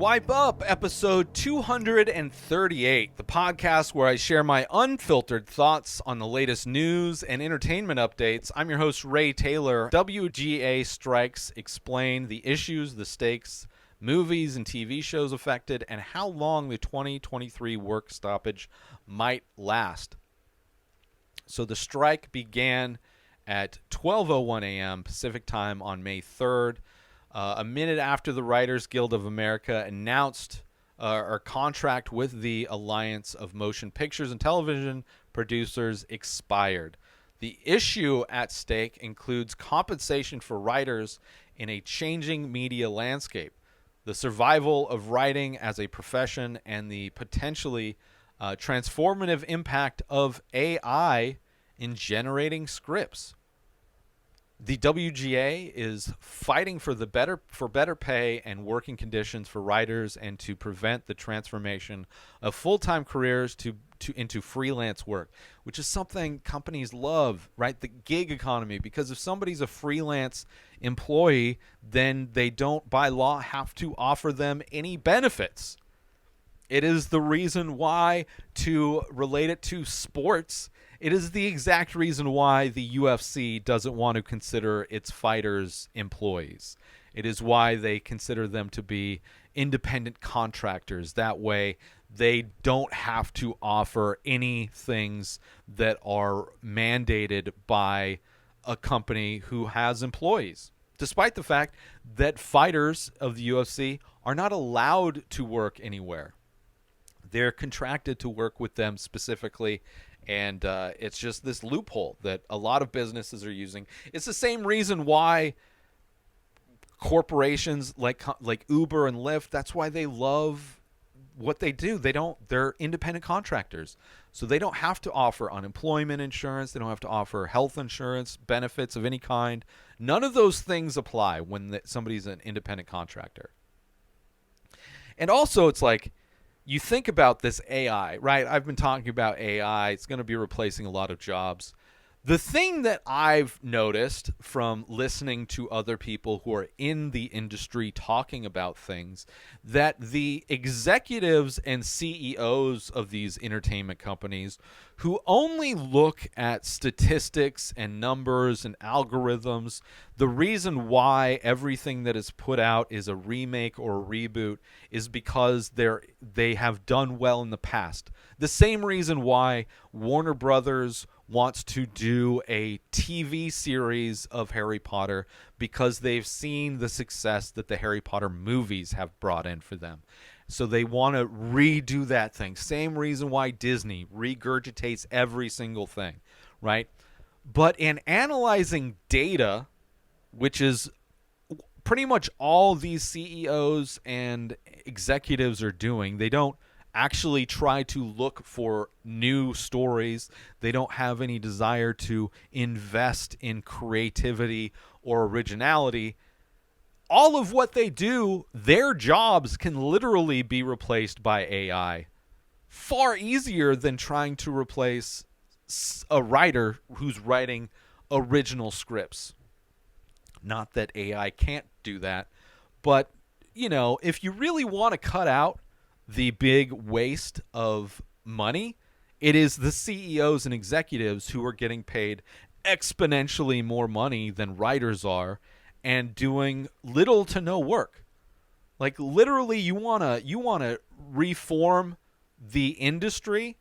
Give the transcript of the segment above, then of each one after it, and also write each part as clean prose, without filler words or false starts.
Wipe Up, episode 238, the podcast where I share my unfiltered thoughts on the latest news and entertainment updates. I'm your host, Ray Taylor. WGA strikes explain the issues, the stakes, movies and TV shows affected, and how long the 2023 work stoppage might last. So the strike began at 12:01 a.m. Pacific time on May 3rd. A minute after the Writers Guild of America announced our contract with the Alliance of Motion Pictures and Television Producers expired. The issue at stake includes compensation for writers in a changing media landscape, the survival of writing as a profession, and the potentially transformative impact of AI in generating scripts. The WGA is fighting for better pay and working conditions for writers and to prevent the transformation of full-time careers into freelance work, which is something companies love, right? The gig economy, because if somebody's a freelance employee, then they don't by law have to offer them any benefits. It is the reason why, to relate it to sports, it is the exact reason why the UFC doesn't want to consider its fighters employees. It is why they consider them to be independent contractors. That way, they don't have to offer any things that are mandated by a company who has employees, despite the fact that fighters of the UFC are not allowed to work anywhere. They're contracted to work with them specifically, and it's just this loophole that a lot of businesses are using. It's the same reason why corporations like Uber and Lyft, that's why they love what they do. They're independent contractors. So they don't have to offer unemployment insurance. They don't have to offer health insurance, benefits of any kind. None of those things apply when somebody's an independent contractor. And also, it's like, you think about this AI, right? I've been talking about AI. It's going to be replacing a lot of jobs. The thing that I've noticed from listening to other people who are in the industry talking about things, that the executives and CEOs of these entertainment companies who only look at statistics and numbers and algorithms, the reason why everything that is put out is a remake or a reboot is because they have done well in the past. The same reason why Warner Brothers wants to do a TV series of Harry Potter, because they've seen the success that the Harry Potter movies have brought in for them. So they want to redo that thing. Same reason why Disney regurgitates every single thing, right? But in analyzing data, which is pretty much all these CEOs and executives are doing, they don't actually try to look for new stories. They don't have any desire to invest in creativity or originality. All of what they do, their jobs can literally be replaced by AI. Far easier than trying to replace a writer who's writing original scripts. Not that AI can't do that, but, if you really want to cut out the big waste of money, it is the CEOs and executives who are getting paid exponentially more money than writers are and doing little to no work. Like, literally, you want to reform the industry,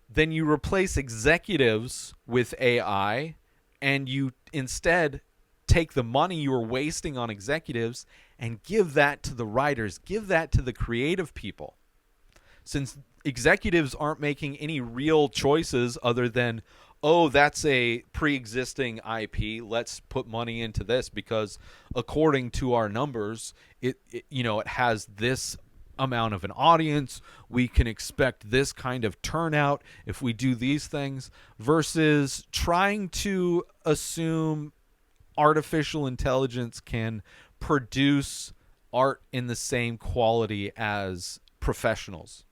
then you replace executives with AI, and you instead take the money you were wasting on executives and give that to the writers, give that to the creative people. Since executives aren't making any real choices other than, oh, that's a pre-existing IP, let's put money into this because according to our numbers, it has this amount of an audience, we can expect this kind of turnout if we do these things, versus trying to assume artificial intelligence can produce art in the same quality as professionals.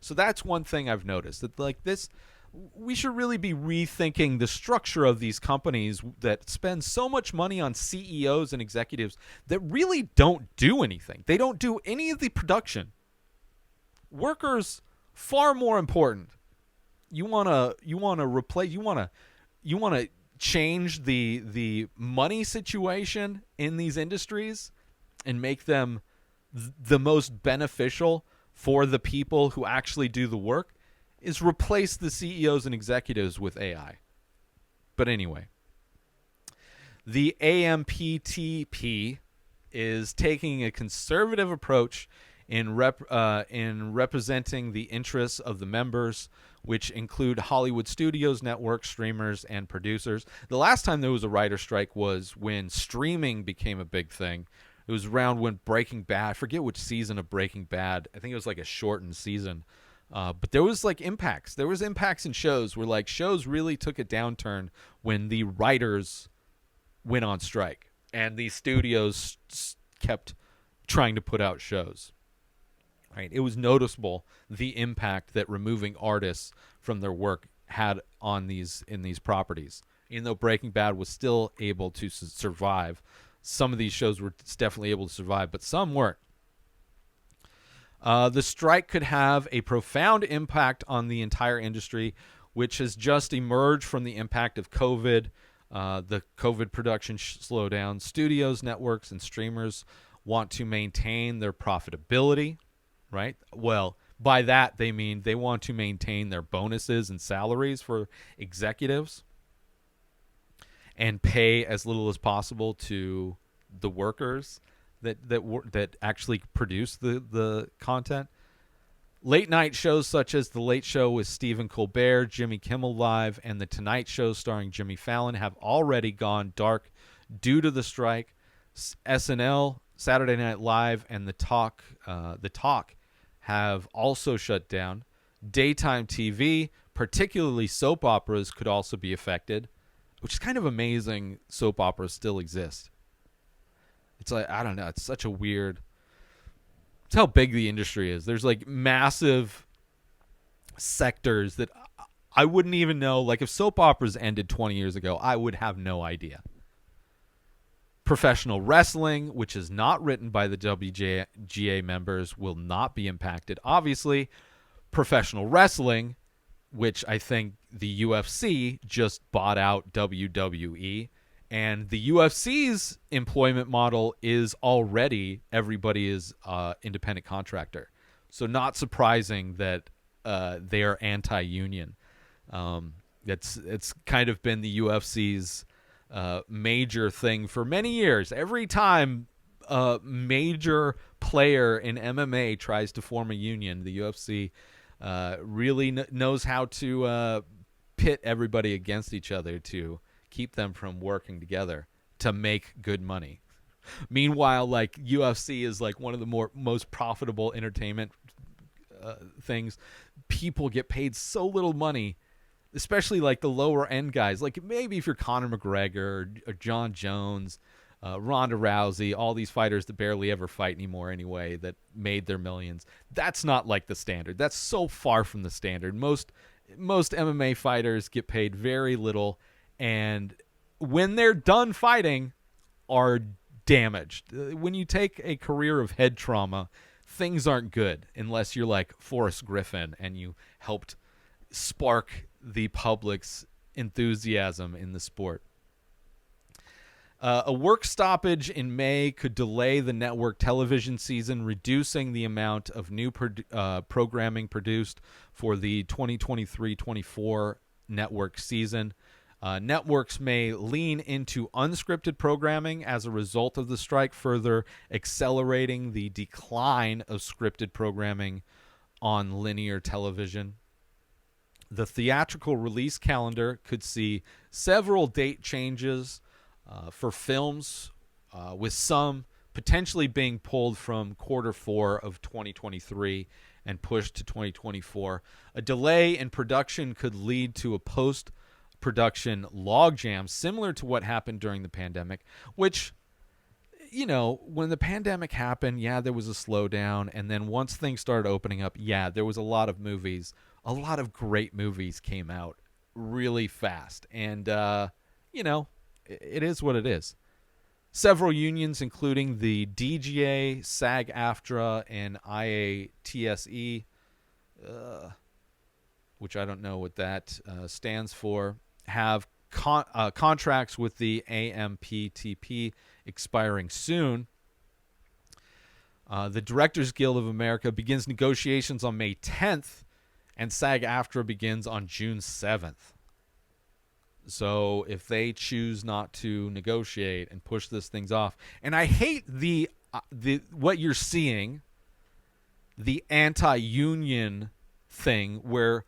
So that's one thing I've noticed, that like this, we should really be rethinking the structure of these companies that spend so much money on CEOs and executives that really don't do anything. They don't do any of the production. Workers, far more important. You wanna replace. You wanna change the money situation in these industries and make them the most beneficial for the people who actually do the work, is replace the CEOs and executives with AI. But anyway, the AMPTP is taking a conservative approach in representing the interests of the members, which include Hollywood studios, networks, streamers, and producers. The last time there was a writer strike was when streaming became a big thing. It was around when Breaking Bad, I forget which season of Breaking Bad, I think it was like a shortened season. But there was like impacts. There was impacts in shows where like shows really took a downturn when the writers went on strike and the studios kept trying to put out shows. Right? It was noticeable the impact that removing artists from their work had on these properties. Even though Breaking Bad was still able to survive, some of these shows were definitely able to survive, but some weren't. The strike could have a profound impact on the entire industry, which has just emerged from the impact of COVID, the COVID production slowdown. Studios, networks, and streamers want to maintain their profitability, right? Well, by that, they mean they want to maintain their bonuses and salaries for executives and pay as little as possible to the workers that actually produce the content. Late night shows such as The Late Show with Stephen Colbert, Jimmy Kimmel Live, and The Tonight Show starring Jimmy Fallon have already gone dark due to the strike. SNL, Saturday Night Live, and The Talk have also shut down. Daytime TV, particularly soap operas, could also be affected, which is kind of amazing soap operas still exist. It's like, I don't know, it's such a weird... It's how big the industry is. There's like massive sectors that I wouldn't even know. Like if soap operas ended 20 years ago, I would have no idea. Professional wrestling, which is not written by the WGA members, will not be impacted. Obviously, professional wrestling, which I think the UFC just bought out WWE, and the UFC's employment model is already everybody is independent contractor. So not surprising that they are anti-union. It's kind of been the UFC's major thing for many years. Every time a major player in MMA tries to form a union, the UFC really knows how to pit everybody against each other to keep them from working together to make good money. Meanwhile, like UFC is like one of the most profitable entertainment things. People get paid so little money, especially like the lower end guys. Like maybe if you're Conor McGregor or John Jones, Ronda Rousey, all these fighters that barely ever fight anymore anyway, that made their millions. That's not like the standard. That's so far from the standard. Most MMA fighters get paid very little, and when they're done fighting, are damaged. When you take a career of head trauma, things aren't good unless you're like Forrest Griffin and you helped spark the public's enthusiasm in the sport. A work stoppage in May could delay the network television season, reducing the amount of new programming produced for the 2023-24 network season. Networks may lean into unscripted programming as a result of the strike, further accelerating the decline of scripted programming on linear television. The theatrical release calendar could see several date changes for films, with some potentially being pulled from Q4 of 2023 and pushed to 2024. A delay in production could lead to a post-production logjam, similar to what happened during the pandemic, which, you know, when the pandemic happened, yeah, there was a slowdown. And then once things started opening up, yeah, there was a lot of movies a lot of great movies came out really fast. And, it is what it is. Several unions, including the DGA, SAG-AFTRA, and IATSE, which I don't know what that stands for, have contracts with the AMPTP expiring soon. The Directors Guild of America begins negotiations on May 10th, and SAG-AFTRA begins on June 7th. So if they choose not to negotiate and push this things off, and I hate the what you're seeing, the anti-union thing where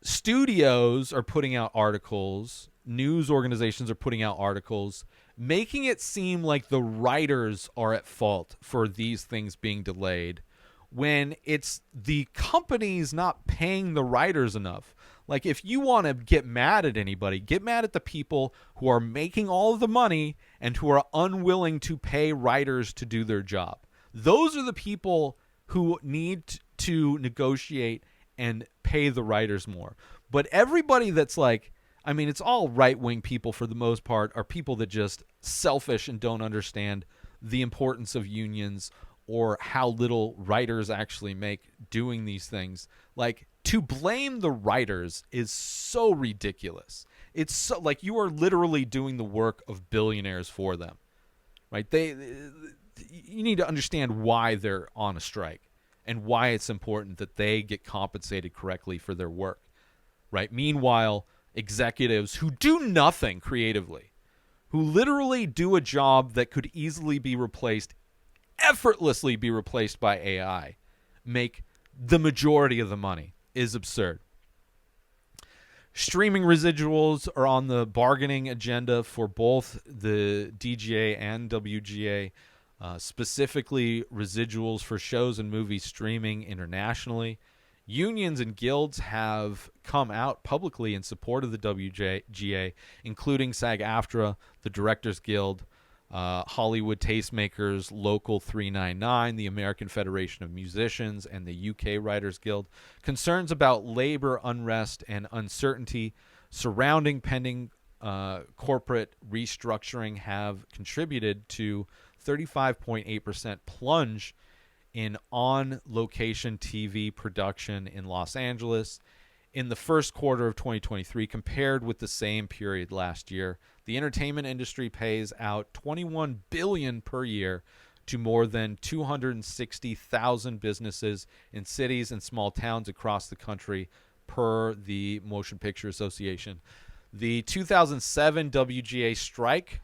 studios are putting out articles, news organizations are putting out articles, making it seem like the writers are at fault for these things being delayed when it's the companies not paying the writers enough. Like, if you want to get mad at anybody, get mad at the people who are making all of the money and who are unwilling to pay writers to do their job. Those are the people who need to negotiate and pay the writers more. But everybody that's like, I mean, it's all right-wing people for the most part, are people that just selfish and don't understand the importance of unions or how little writers actually make doing these things. Like, to blame the writers is so ridiculous. It's so, like, you are literally doing the work of billionaires for them, right? You need to understand why they're on a strike and why it's important that they get compensated correctly for their work, right? Meanwhile, executives who do nothing creatively, who literally do a job that could easily be replaced, effortlessly be replaced by AI, make the majority of the money, is absurd. Streaming residuals are on the bargaining agenda for both the DGA and WGA, specifically residuals for shows and movies streaming internationally. Unions and guilds have come out publicly in support of the WGA, including SAG-AFTRA, the Directors Guild, Hollywood Tastemakers, Local 399, the American Federation of Musicians, and the UK Writers Guild. Concerns about labor unrest and uncertainty surrounding pending corporate restructuring have contributed to 35.8% plunge in on-location TV production in Los Angeles in the first quarter of 2023 compared with the same period last year. The entertainment industry pays out $21 billion per year to more than 260,000 businesses in cities and small towns across the country, per the Motion Picture Association. The 2007 WGA strike,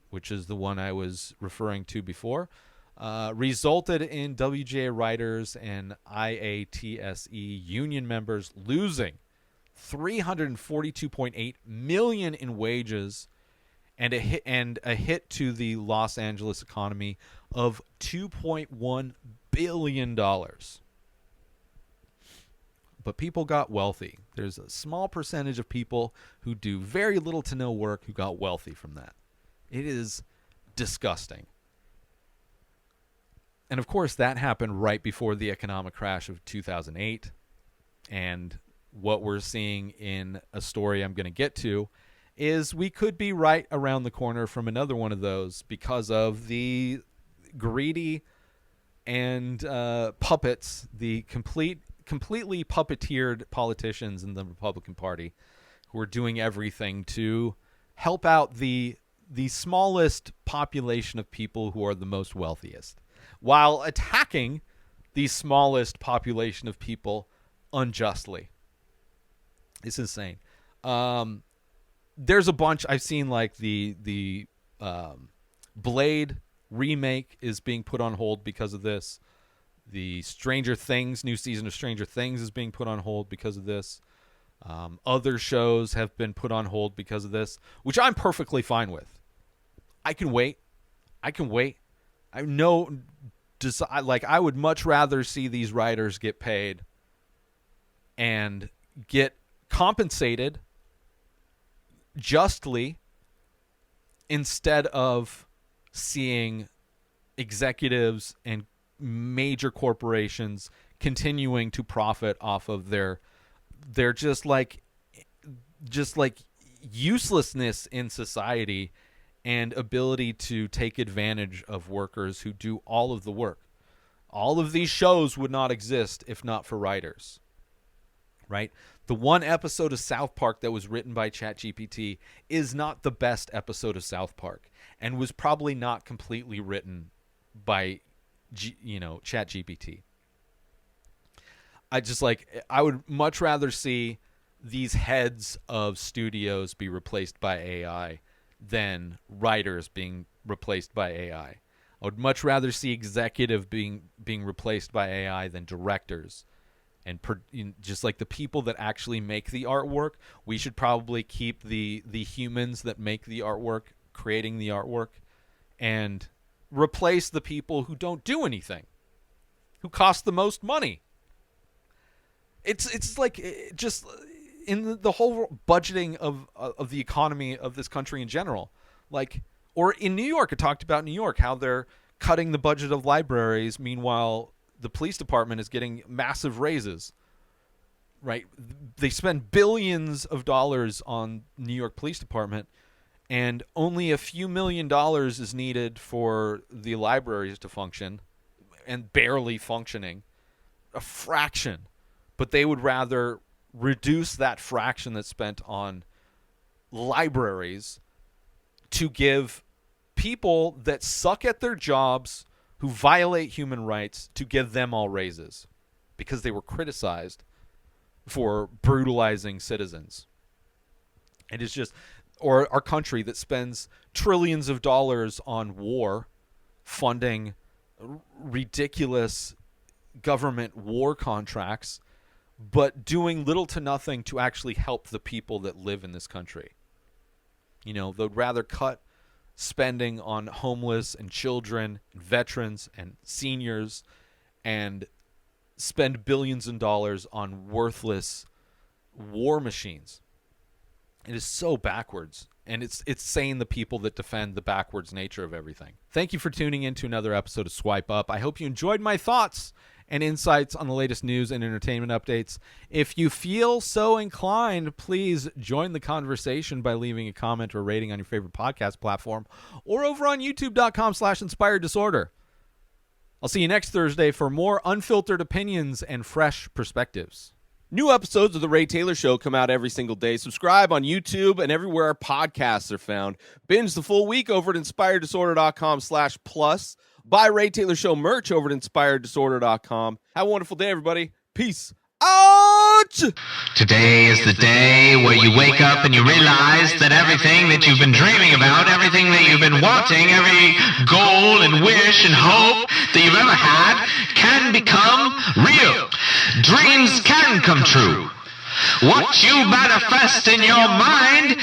which is the one I was referring to before, resulted in WGA writers and IATSE union members losing $342.8 million in wages and a hit to the Los Angeles economy of $2.1 billion. But people got wealthy. There's a small percentage of people who do very little to no work who got wealthy from that. It is disgusting. And of course, that happened right before the economic crash of 2008. And what we're seeing in a story I'm going to get to is we could be right around the corner from another one of those because of the greedy and puppets, the completely puppeteered politicians in the Republican Party who are doing everything to help out the smallest population of people who are the most wealthiest, while attacking the smallest population of people unjustly. It's insane. There's a bunch I've seen, like the Blade remake is being put on hold because of this. The Stranger Things, new season of Stranger Things is being put on hold because of this. Other shows have been put on hold because of this, which I'm perfectly fine with. I can wait. I know, I would much rather see these writers get paid and get compensated justly instead of seeing executives and major corporations continuing to profit off of their they're just like uselessness in society and ability to take advantage of workers who do all of the work. All of these shows would not exist if not for writers, right? The one episode of South Park that was written by ChatGPT is not the best episode of South Park and was probably not completely written by, ChatGPT. I would much rather see these heads of studios be replaced by AI than writers being replaced by AI. I would much rather see executive being replaced by AI than directors. And just like the people that actually make the artwork, we should probably keep the humans that make the artwork, creating the artwork, and replace the people who don't do anything, who cost the most money. It's like just in the whole budgeting of the economy of this country in general. Like, or in New York, I talked about New York, how they're cutting the budget of libraries. Meanwhile, the police department is getting massive raises, right? They spend billions of dollars on New York Police Department, and only a few $1 million is needed for the libraries to function, and barely functioning. A fraction. But they would rather reduce that fraction that's spent on libraries to give people that suck at their jobs, who violate human rights, to give them all raises because they were criticized for brutalizing citizens. And it's just, or our country that spends trillions of dollars on war, funding ridiculous government war contracts, but doing little to nothing to actually help the people that live in this country. They'd rather cut spending on homeless and children and veterans and seniors and spend billions of dollars on worthless war machines. It is so backwards, and it's saying the people that defend the backwards nature of everything. Thank you for tuning in to another episode of Swipe Up. I hope you enjoyed my thoughts and insights on the latest news and entertainment updates. If you feel so inclined, please join the conversation by leaving a comment or rating on your favorite podcast platform or over on youtube.com/inspired disorder. I'll see you next Thursday for more unfiltered opinions and fresh perspectives. New episodes of The Ray Taylor Show come out every single day. Subscribe on YouTube and everywhere our podcasts are found. Binge the full week over at inspireddisorder.com/plus. Buy Ray Taylor Show merch over at inspireddisorder.com. Have a wonderful day, everybody. Peace out! Today is the day where you wake up and you realize that everything that you've been dreaming about, everything that you've been wanting, every goal and wish and hope that you've ever had can become real. Dreams can come true. What you manifest in your mind